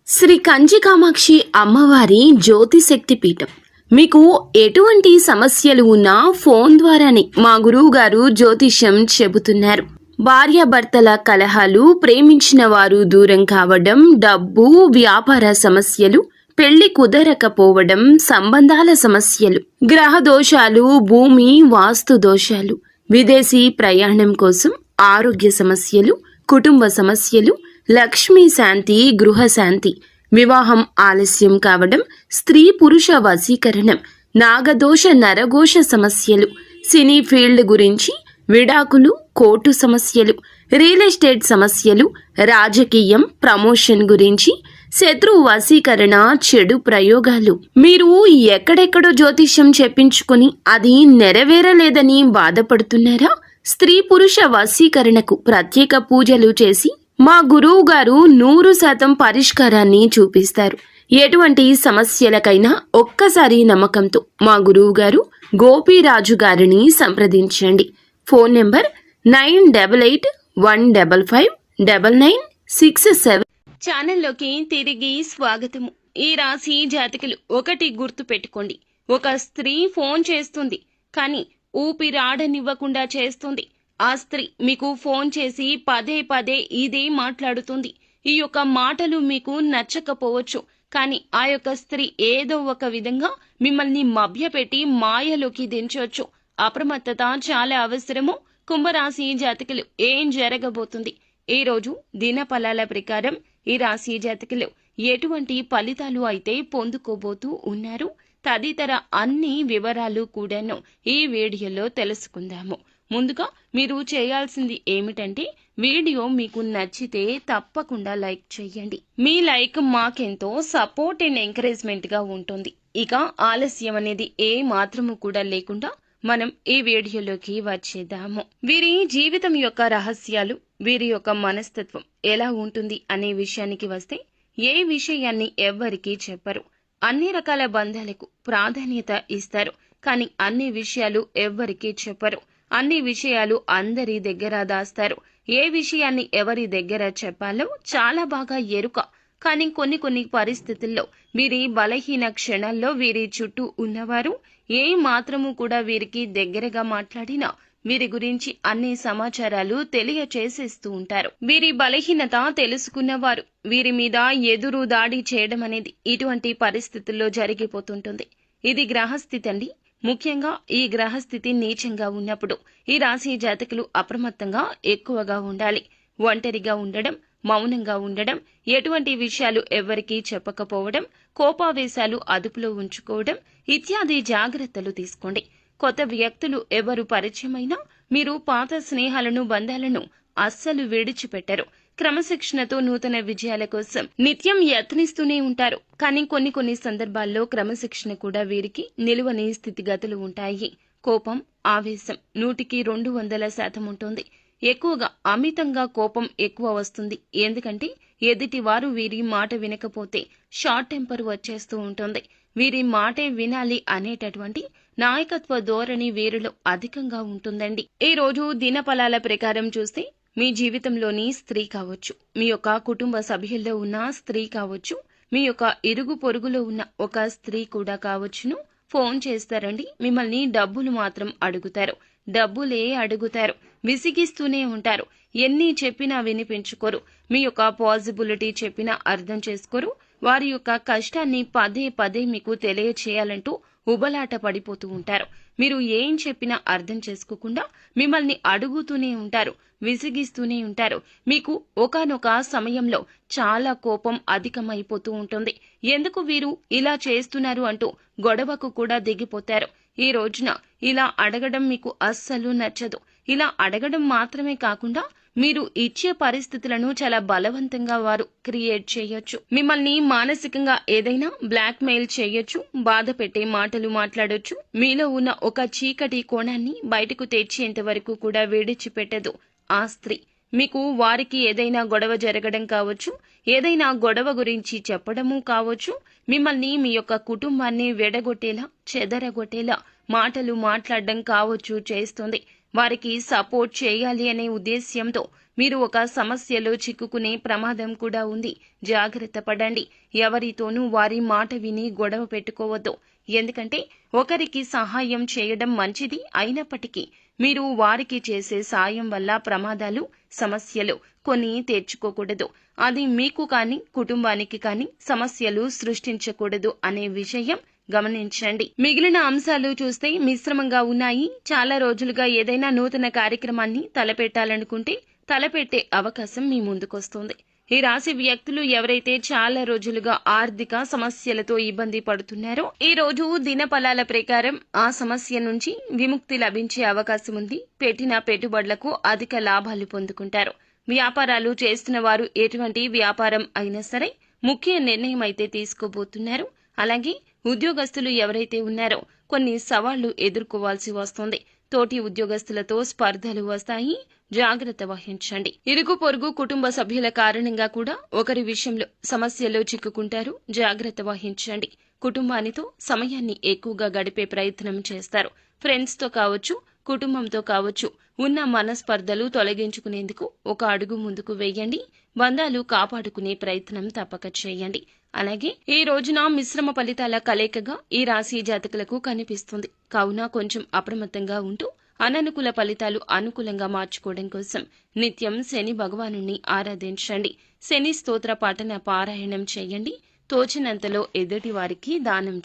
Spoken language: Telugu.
శ్రీ కంచి కామాక్షి అమ్మవారి జ్యోతిశక్తి పీఠం. మీకు ఎటువంటి సమస్యలు ఉన్నా ఫోన్ ద్వారానే మా గురువు గారు జ్యోతిష్యం చెబుతున్నారు. భార్యాభర్తల కలహాలు, ప్రేమించిన వారు దూరం కావడం, డబ్బు, వ్యాపార సమస్యలు, పెళ్లి కుదరకపోవడం, సంబంధాల సమస్యలు, గ్రహ దోషాలు, భూమి వాస్తు దోషాలు, విదేశీ ప్రయాణం కోసం, ఆరోగ్య సమస్యలు, కుటుంబ సమస్యలు, లక్ష్మీ శాంతి, గృహ శాంతి, వివాహం ఆలస్యం కావడం, స్త్రీ పురుష వశీకరణం, నాగదోష నరఘోష సమస్యలు, సినీ ఫీల్డ్ గురించి, విడాకులు, కోర్టు సమస్యలు, రియల్ ఎస్టేట్ సమస్యలు, రాజకీయం, ప్రమోషన్ గురించి, శత్రు వశీకరణ, చెడు ప్రయోగాలు. మీరు ఎక్కడెక్కడో జ్యోతిష్యం చెప్పించుకుని అది నెరవేరలేదని బాధపడుతున్నారా? స్త్రీ పురుష వశీకరణకు ప్రత్యేక పూజలు చేసి మా గురువు గారు 100% పరిష్కారాన్ని చూపిస్తారు. ఎటువంటి సమస్యలకైనా ఒక్కసారి నమ్మకంతో మా గురువు గారు గోపీరాజు గారిని సంప్రదించండి. Phone number 9851559967. ఛానల్లోకి తిరిగి స్వాగతము. ఈ రాశి జాతకులు ఒకటి గుర్తు పెట్టుకోండి. ఒక స్త్రీ ఫోన్ చేస్తుంది, కానీ ఊపిరాడనివ్వకుండా చేస్తుంది. ఆ స్త్రీ మీకు ఫోన్ చేసి పదే పదే ఇదే మాట్లాడుతుంది. ఈ యొక్క మాటలు మీకు నచ్చకపోవచ్చు, కానీ ఆ యొక్క స్త్రీ ఏదో ఒక విధంగా మిమ్మల్ని మభ్యపెట్టి మాయలోకి దించవచ్చు. అప్రమత్తత చాలా అవసరము. కుంభరాశి జాతకులు ఏం జరగబోతుంది? ఈ రోజు దినఫలాల ప్రకారం ఈ రాశి జాతకులు ఎటువంటి ఫలితాలు అయితే పొందుకోబోతూ ఉన్నారు తదితర అన్ని వివరాలు కూడాను ఈ వీడియోలో తెలుసుకుందాము. ముందుగా మీరు చేయాల్సింది ఏమిటంటే, వీడియో మీకు నచ్చితే తప్పకుండా లైక్ చేయండి. మీ లైక్ మాకెంతో సపోర్ట్ అండ్ ఎంకరేజ్మెంట్ గా ఉంటుంది. ఇక ఆలస్యం అనేది ఏ మాత్రము కూడా లేకుండా మనం ఈ వీడియోలోకి వచ్చేద్దాము. వీరి జీవితం యొక్క రహస్యాలు, వీరి యొక్క మనస్తత్వం ఎలా ఉంటుంది అనే విషయానికి వస్తే, ఏ విషయాన్ని ఎవ్వరికీ చెప్పరు. అన్ని రకాల బంధాలకు ప్రాధాన్యత ఇస్తారు, కానీ అన్ని విషయాలు ఎవ్వరికీ చెప్పరు. అన్ని విషయాలు అందరి దగ్గర దాస్తారు. ఏ విషయాన్ని ఎవరి దగ్గర చెప్పాలో చాలా బాగా ఎరుక. కానీ కొన్ని పరిస్థితుల్లో వీరి బలహీన క్షణాల్లో వీరి చుట్టూ ఉన్నవారు ఏ మాత్రము కూడా వీరికి దగ్గరగా మాట్లాడినా వీరి గురించి అన్ని సమాచారాలు తెలియచేసేస్తూ ఉంటారు. వీరి బలహీనత తెలుసుకున్నవారు వీరి మీద ఎదురు దాడి చేయడం అనేది ఇటువంటి పరిస్థితుల్లో జరిగిపోతుంటుంది. ఇది గ్రహస్థితి అండి. ముఖ్యంగా ఈ గ్రహస్థితి నీచంగా ఉన్నప్పుడు ఈ రాశి జాతకులు అప్రమత్తంగా ఎక్కువగా ఉండాలి. ఒంటరిగా ఉండడం, మౌనంగా ఉండడం, ఎటువంటి విషయాలు ఎవ్వరికీ చెప్పకపోవడం, కోపావేశాలు అదుపులో ఉంచుకోవడం ఇత్యాది జాగ్రత్తలు తీసుకోండి. కొత్త వ్యక్తులు ఎవరు పరిచయమైనా మీరు పాత స్నేహాలను, బంధాలను అస్సలు విడిచిపెట్టరు. క్రమశిక్షణతో నూతన విజయాల కోసం నిత్యం యత్నిస్తూనే ఉంటారు. కానీ కొన్ని సందర్భాల్లో క్రమశిక్షణ కూడా వీరికి నిలువని స్థితిగతులు ఉంటాయి. కోపం, ఆవేశం 100కి 200% ఉంటుంది. ఎక్కువగా అమితంగా కోపం ఎక్కువ వస్తుంది. ఎందుకంటే ఎదుటివారు వీరి మాట వినకపోతే షార్ట్ టెంపర్ వచ్చేస్తూ ఉంటుంది. వీరి మాటే వినాలి అనేటటువంటి నాయకత్వ ధోరణి వీరిలో అధికంగా ఉంటుందండి. ఈ రోజు దినఫలాల ప్రకారం చూస్తే, మీ జీవితంలోని స్త్రీ కావచ్చు, మీ యొక్క కుటుంబ సభ్యుల్లో ఉన్న స్త్రీ కావచ్చు, మీ యొక్క ఇరుగు పొరుగులో ఉన్న ఒక స్త్రీ కూడా కావచ్చును, ఫోన్ చేస్తారండి. మిమ్మల్ని డబ్బులు మాత్రం అడుగుతారు. డబ్బులే అడుగుతారు. విసిగిస్తూనే ఉంటారు. ఎన్ని చెప్పినా వినిపించుకోరు. మీ యొక్క పాజిబిలిటీ చెప్పినా అర్థం చేసుకోరు. వారి యొక్క కష్టాన్ని పదే పదే మీకు తెలియచేయాలంటూ ఉబలాట పడిపోతూ ఉంటారు. మీరు ఏం చెప్పినా అర్థం చేసుకోకుండా మిమ్మల్ని అడుగుతూనే ఉంటారు, విసిగిస్తూనే ఉంటారు. మీకు ఒకానొక సమయంలో చాలా కోపం అధికమైపోతూ ఉంటుంది. ఎందుకు వీరు ఇలా చేస్తున్నారు అంటూ గొడవకు కూడా దిగిపోతారు. ఈ రోజున ఇలా అడగడం మీకు అస్సలు నచ్చదు. ఇలా అడగడం మాత్రమే కాకుండా మీరు ఇచ్చే పరిస్థితులను చాలా బలవంతంగా వారు క్రియేట్ చేయొచ్చు. మిమ్మల్ని మానసికంగా ఏదైనా బ్లాక్ మెయిల్ చేయొచ్చు, బాధ పెట్టే మాటలు మాట్లాడొచ్చు. మీలో ఉన్న ఒక చీకటి కోణాన్ని బయటకు తెచ్చేంత వరకు కూడా విడిచిపెట్టదు ఆ స్త్రీ. మీకు వారికి ఏదైనా గొడవ జరగడం కావచ్చు, ఏదైనా గొడవ గురించి చెప్పడము కావచ్చు, మిమ్మల్ని, మీ యొక్క కుటుంబాన్ని వెడగొట్టేలా, చెదరగొట్టేలా మాటలు మాట్లాడడం కావచ్చు చేస్తుంది. వారికి సపోర్ట్ చేయాలి అనే ఉద్దేశ్యంతో మీరు ఒక సమస్యలో చిక్కుకునే ప్రమాదం కూడా ఉంది. జాగ్రత్త పడండి. ఎవరితోనూ వారి మాట విని గొడవ పెట్టుకోవద్దు. ఎందుకంటే ఒకరికి సహాయం చేయడం మంచిది అయినప్పటికీ మీరు వారికి చేసే సాయం వల్ల ప్రమాదాలు, సమస్యలు కొని తెచ్చుకోకూడదు. అది మీకు కానీ కుటుంబానికి కానీ సమస్యలు సృష్టించకూడదు అనే విషయం గమనించండి. మిగిలిన అంశాలు చూస్తే మిశ్రమంగా ఉన్నాయి. చాలా రోజులుగా ఏదైనా నూతన కార్యక్రమాన్ని తలపెట్టాలనుకుంటే తలపెట్టే అవకాశం మీ ముందుకొస్తుంది. ఈ రాశి వ్యక్తులు ఎవరైతే చాలా రోజులుగా ఆర్థిక సమస్యలతో ఇబ్బంది పడుతున్నారో ఈ రోజు దినఫలాల ప్రకారం ఆ సమస్య నుంచి విముక్తి లభించే అవకాశం ఉంది. పెట్టిన పెట్టుబడులకు అధిక లాభాలు పొందుకుంటారు. వ్యాపారాలు చేస్తున్న వారు ఎటువంటి వ్యాపారం అయినా సరే ముఖ్య నిర్ణయం అయితే తీసుకోబోతున్నారు. అలాగే ఉద్యోగస్తులు ఎవరైతే ఉన్నారో కొన్ని సవాళ్లు ఎదుర్కోవాల్సి వస్తుంది. తోటి ఉద్యోగస్తులతో స్పర్ధలు వస్తాయి. జాగ్రత్త వహించండి. ఇరుగు పొరుగు కుటుంబ సభ్యుల కారణంగా కూడా ఒకరి విషయంలో సమస్యలో చిక్కుకుంటారు. జాగ్రత్త వహించండి. కుటుంబానితో సమయాన్ని ఎక్కువగా గడిపే ప్రయత్నం చేస్తారు. ఫ్రెండ్స్ తో కావచ్చు, కుటుంబంతో కావచ్చు, ఉన్న మనస్పర్ధలు తొలగించుకునేందుకు ఒక అడుగు ముందుకు వేయండి. బంధాలు కాపాడుకునే ప్రయత్నం తప్పక చేయండి. అలాగే ఈ రోజున మిశ్రమ ఫలితాల కలయికగా ఈ రాశి జాతకులకు కనిపిస్తుంది. కావున కొంచెం అప్రమత్తంగా ఉంటూ అననుకూల ఫలితాలు అనుకూలంగా మార్చుకోవడం కోసం నిత్యం శని భగవానుణ్ణి ఆరాధించండి. శని స్తోత్ర పాఠన పారాయణం చేయండి. తోచినంతలో ఎదుటి వారికి దానం